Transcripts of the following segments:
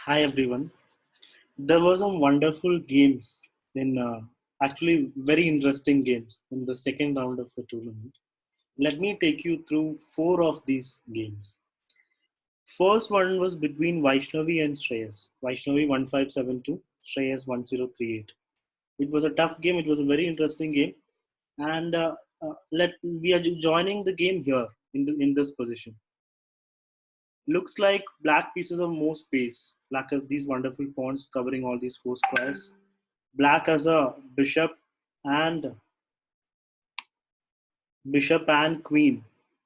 Hi everyone. There were some wonderful games in actually very interesting games in the second round of the tournament. Let me take you through four of these games. First one was between Vaishnavi and Shreyas. Vaishnavi 1572, Shreyas 1038. It was a tough game. It was a very interesting game, and let we are joining the game here in this position. Looks like black pieces of more space. Black has these wonderful pawns covering all these four squares. Black has a and bishop and queen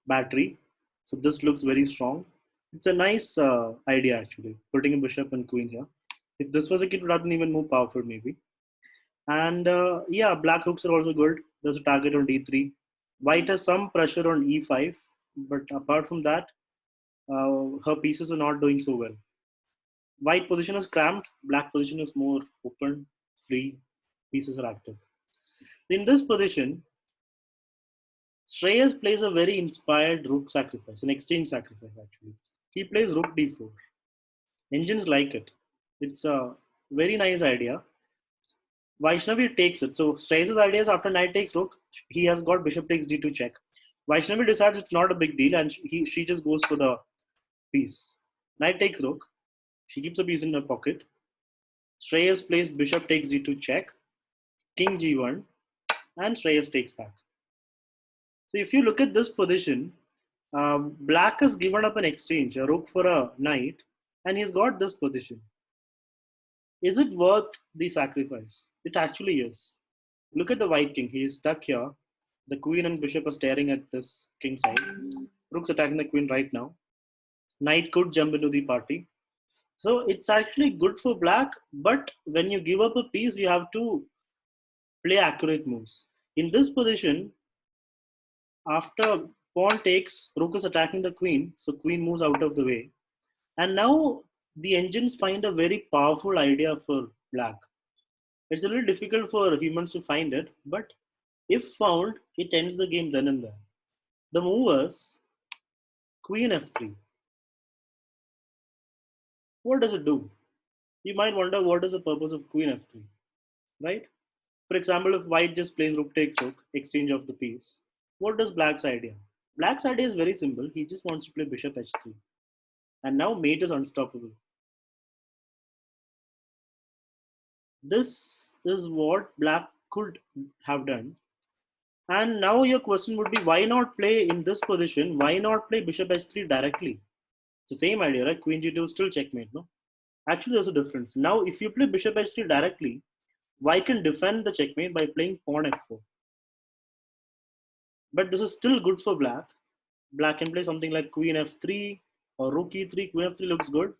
battery. So this looks very strong. It's a nice idea actually, putting a bishop and queen here. If this was a kid, it would have been even more powerful maybe. And yeah, black rooks are also good. There's a target on d3. White has some pressure on e5, but apart from that, her pieces are not doing so well. White position is cramped, black position is more open, free, pieces are active. In this position, Shreyas plays a very inspired rook sacrifice, an exchange sacrifice actually. He plays rook d4. Engines like it. It's a very nice idea. Vaishnavi takes it. So Shreyas' idea is after knight takes rook, he has got bishop takes d2 check. Vaishnavi decides it's not a big deal and she just goes for the piece. Knight takes rook. She keeps the piece in her pocket. Shreyas plays bishop takes d2 check, king g1, and Shreyas takes back. So if you look at this position, black has given up an exchange, a rook for a knight, and he's got this position. Is it worth the sacrifice? It actually is. Look at the white king. He is stuck here. The queen and bishop are staring at this king side. Rook's attacking the queen right now. Knight could jump into the party. So it's actually good for black, but when you give up a piece, you have to play accurate moves. In this position, after pawn takes, rook is attacking the queen, so queen moves out of the way. And now the engines find a very powerful idea for black. It's a little difficult for humans to find it, but if found, it ends the game then and there. The move was queen f3. What does it do? You might wonder what is the purpose of queen f3, right? For example, if white just plays rook takes rook, exchange of the piece, what does black's idea? Black's idea is very simple. He just wants to play bishop h3. And now mate is unstoppable. This is what black could have done. And now your question would be, why not play in this position? Why not play bishop h3 directly? It's the same idea, right? Queen g2 still checkmate, no? Actually, there's a difference. Now, if you play bishop h3 directly, white can defend the checkmate by playing pawn f4. But this is still good for black. Black can play something like queen f3 or rook e3. Queen f3 looks good.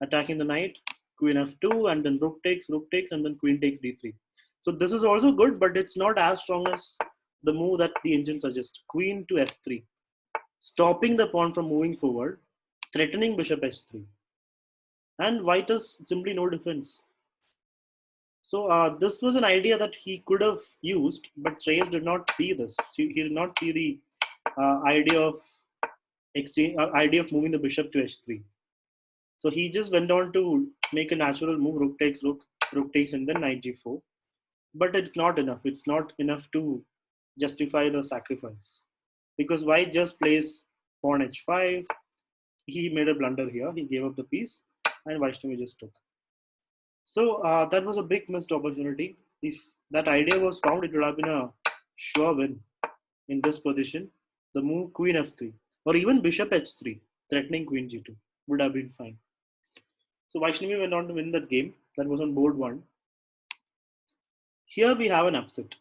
Attacking the knight. Queen f2 and then rook takes, and then queen takes d3. So this is also good, but it's not as strong as the move that the engine suggests. Queen to f3. Stopping the pawn from moving forward. Threatening bishop h3. And white has simply no defense. So this was an idea that he could have used, but Shreyas did not see this. He did not see the idea of idea of moving the bishop to h3. So he just went on to make a natural move: rook takes, and then knight g4. But it's not enough. It's not enough to justify the sacrifice because white just plays pawn h5. He made a blunder here. He gave up the piece, and Vaishnavi just took. So that was a big missed opportunity. If that idea was found, it would have been a sure win in this position. The move queen f3 or even bishop h3, threatening queen g2 would have been fine. So Vaishnavi went on to win that game. That was on board one. Here we have an upset.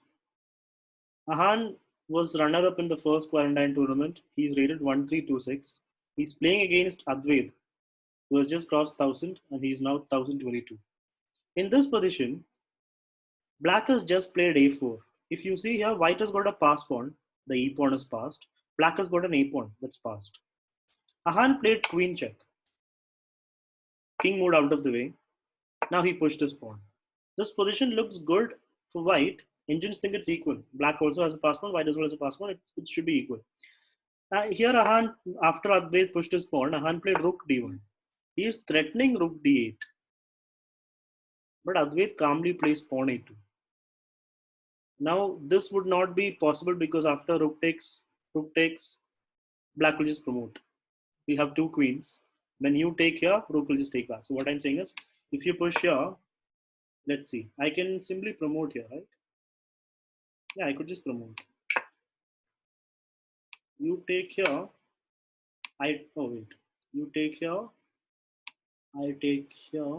Ahan was runner-up in the first quarantine tournament. He's rated 1326. He's playing against Advaith, who has just crossed 1000 and he is now 1022. In this position, black has just played a4. If you see here, white has got a pass pawn. The e pawn is passed. Black has got an a pawn that's passed. Ahan played queen check. King moved out of the way. Now he pushed his pawn. This position looks good for white. Engines think it's equal. Black also has a pass pawn. White as well has a pass pawn. It should be equal. Here Ahan, after Advait pushed his pawn, Ahan played rook d1. He is threatening rook d8. But Advait calmly plays pawn a2. Now this would not be possible because after rook takes, black will just promote. We have two queens. When you take here, rook will just take back. So what I'm saying is, if you push here, let's see, I can simply promote here, right? Yeah, I could just promote. You take here, oh wait, you take here, I take here,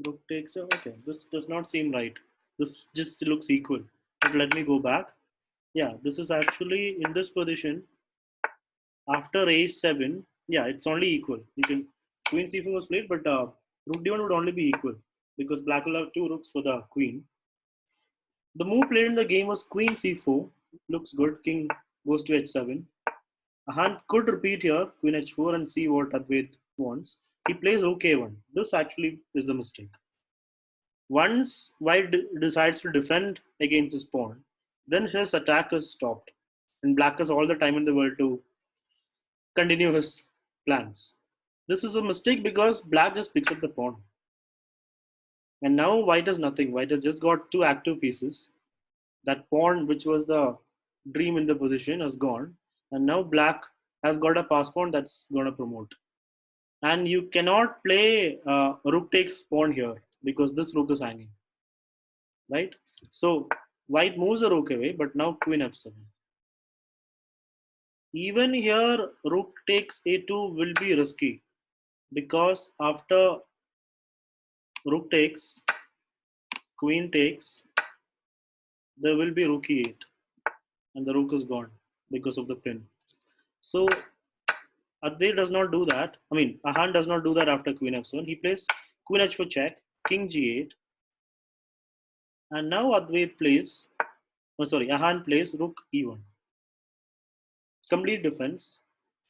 rook takes here. Okay, this does not seem right. This just looks equal. But let me go back. Yeah, this is actually in this position. After a7, yeah, it's only equal. You can queen c4 was played, but rook d1 would only be equal because black will have two rooks for the queen. The move played in the game was queen c4. Looks good. King goes to h7. A hand could repeat here, queen h4, and see what Advait wants. He plays rook a1. This actually is the mistake. Once white decides to defend against his pawn, then his attack is stopped, and black has all the time in the world to continue his plans. This is a mistake because black just picks up the pawn. And now white has nothing. White has just got two active pieces. That pawn, which was the dream in the position, has gone. And now black has got a pass pawn that's going to promote. And you cannot play rook takes pawn here because this rook is hanging. Right? So white moves the rook away, but now queen f7. Even here, rook takes a2 will be risky because after rook takes, queen takes, there will be rook e8 and the rook is gone because of the pin. So Advait does not do that. I mean, Ahan does not do that after queen f7. He plays queen h4 check, king g8, and now Advait plays, Ahan plays rook e1. Complete defense.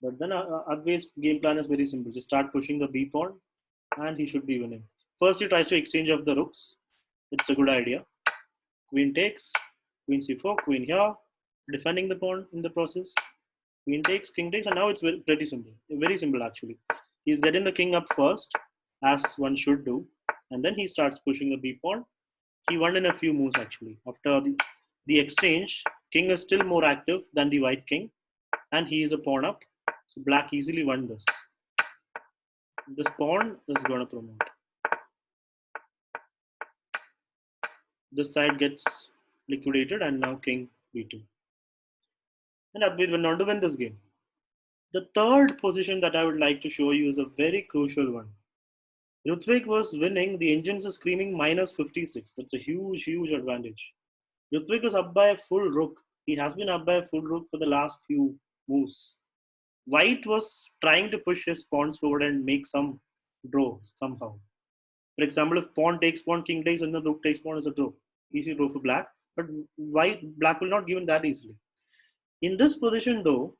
But then Advait's game plan is very simple. Just start pushing the b pawn and he should be winning. First, he tries to exchange of the rooks. It's a good idea. Queen takes, queen c4, queen here, defending the pawn in the process. Queen takes, king takes, and now it's pretty simple. Very simple actually. He's getting the king up first, as one should do, and then he starts pushing the b pawn. He won in a few moves actually. After the exchange, king is still more active than the white king, and he is a pawn up. So black easily won this. This pawn is going to promote. This side gets liquidated, and now king b2. And Advait went on to win this game. The third position that I would like to show you is a very crucial one. Rutvik was winning, the engines are screaming minus 56. That's a huge, huge advantage. Rutvik is up by a full rook. He has been up by a full rook for the last few moves. White was trying to push his pawns forward and make some draw somehow. For example, if pawn takes pawn, king takes, and the rook takes pawn is a draw. Easy draw for black. But black will not give him that easily. In this position though,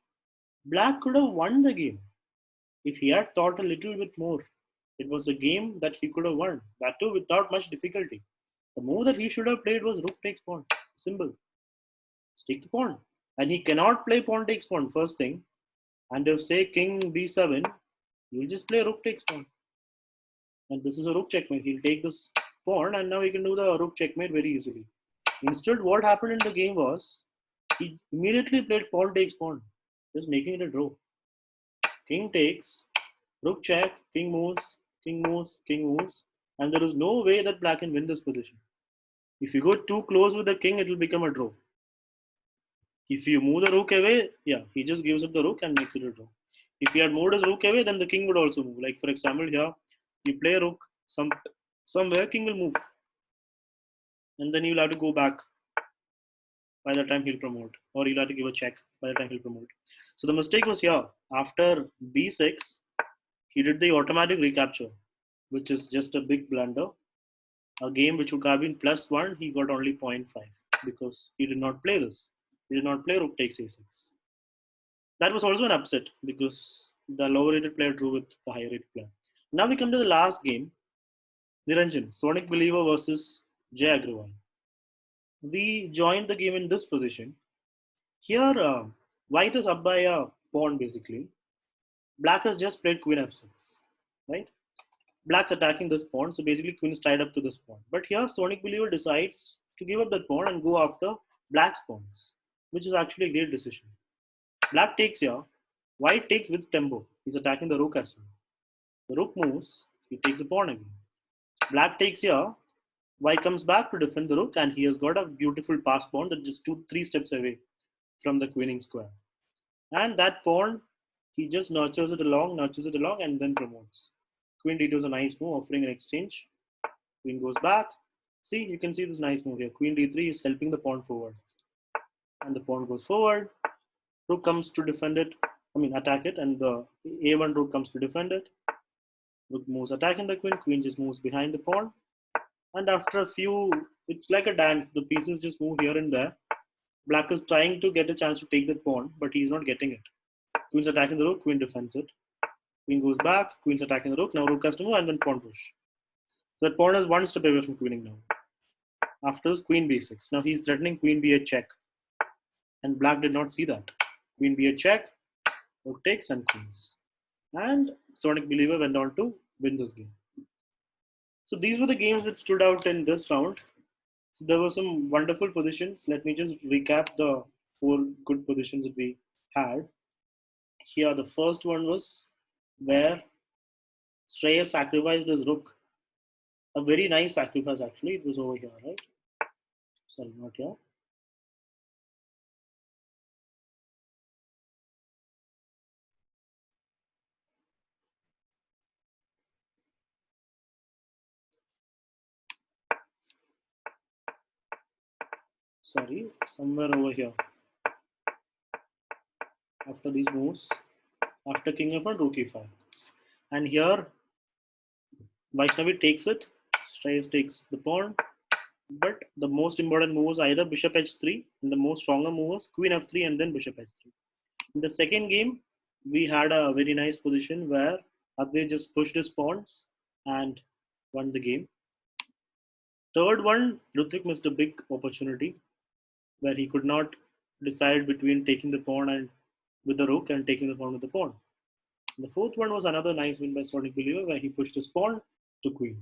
black could have won the game if he had thought a little bit more. It was a game that he could have won, that too without much difficulty. The move that he should have played was rook takes pawn. Simple. Just take the pawn. And he cannot play pawn takes pawn, first thing. And if say king b7, he'll just play rook takes pawn. And this is a rook checkmate. He'll take this pawn and now he can do the rook checkmate very easily. Instead, what happened in the game was he immediately played pawn takes pawn, just making it a draw. King takes, rook check, king moves, king moves, king moves, and there is no way that black can win this position. If you go too close with the king, it will become a draw. If you move the rook away, yeah, he just gives up the rook and makes it a draw. If he had moved his rook away, then the king would also move. Like for example, here you play a rook somewhere, king will move, and then you'll have to go back. By the time he'll promote, or he'll have to give a check by the time he'll promote. So the mistake was here. After b6, he did the automatic recapture, which is just a big blunder. A game which would have been +1, he got only 0.5 because he did not play this. He did not play rook takes a6. That was also an upset because the lower rated player drew with the higher rated player. Now we come to the last game, Niranjan, Sonic Believer versus Jay Agrawal. We joined the game in this position. Here, white is up by a pawn basically. Black has just played queen f6, right? Black's attacking this pawn, so basically queen is tied up to this pawn. But here Sonic Believer decides to give up that pawn and go after black's pawns, which is actually a great decision. Black takes here, white takes with tempo. He's attacking the rook as well. The rook moves, he takes the pawn again. Black takes here, white comes back to defend the rook, and he has got a beautiful pass pawn that's just 2-3 steps away from the queening square. And that pawn, he just nurtures it along, and then promotes. Queen d2 is a nice move, offering an exchange. Queen goes back. See, you can see this nice move here. Queen d3 is helping the pawn forward. And the pawn goes forward. Rook comes to defend it. Attack it. And the a1 rook comes to defend it. Rook moves attacking the queen. Queen just moves behind the pawn. And after a few, it's like a dance. The pieces just move here and there. Black is trying to get a chance to take that pawn, but he's not getting it. Queen's attacking the rook. Queen defends it. Queen goes back. Queen's attacking the rook. Now rook has to move and then pawn push. So that pawn is one step away from queening now. After this, queen b6. Now he's threatening queen b8 check. And black did not see that. Queen b8 check. Rook takes and queens. And Sonic Believer went on to win this game. So these were the games that stood out in this round. So there were some wonderful positions. Let me just recap the 4 good positions that we had. Here, the first one was where Shrreyas sacrificed his rook. A very nice sacrifice, actually. It was over here, right? Sorry, not here. Sorry, somewhere over here. After these moves, after king f1, rook e5. And here, Vaishnavi takes it. Shrreyas takes the pawn. But the most important move was either bishop h3, and the most stronger move was queen f3 and then bishop h3. In the second game, we had a very nice position where Advait just pushed his pawns and won the game. Third one, Rutvik missed a big opportunity where he could not decide between taking the pawn and with the rook and taking the pawn with the pawn. And the fourth one was another nice win by Sonic Believer where he pushed his pawn to queen.